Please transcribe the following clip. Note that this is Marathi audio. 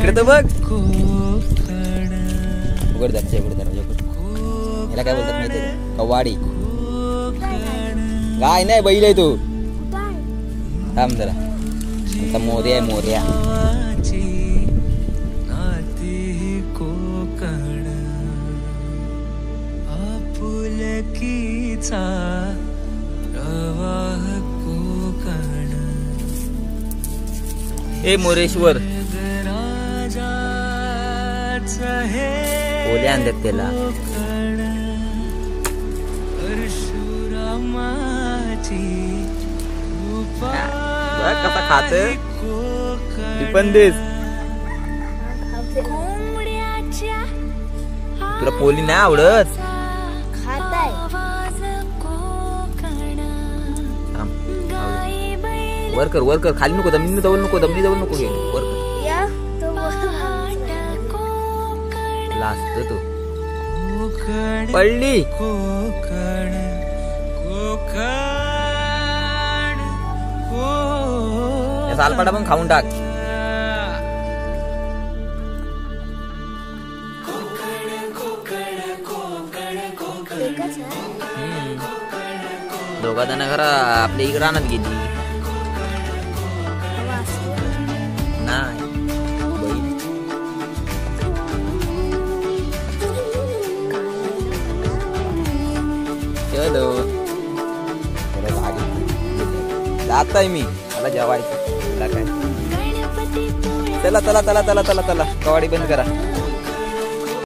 इकडे तर बघ. उघड दरवाजा याला काय बोलतात माहिती आहे? कवाडी. गाय नाही बैल आहे तू. थांब जरा. आता मोर्या आहे मोर्या. ए मोरेश्वर ओले आणतात त्याला. कसा खात पण देस. तुला पोली नाही आवडत. वर कर खाली नको. दमनी जाऊ नको घे. वर कर. लास्ट तू पडली. सालपाटा पण खाऊन टाक. दोघा जण घरा आपल्या इकडे रानात गेली. नाही चलो जात आहे मी. मला जेवायचं. चला कवाडी बंद करा.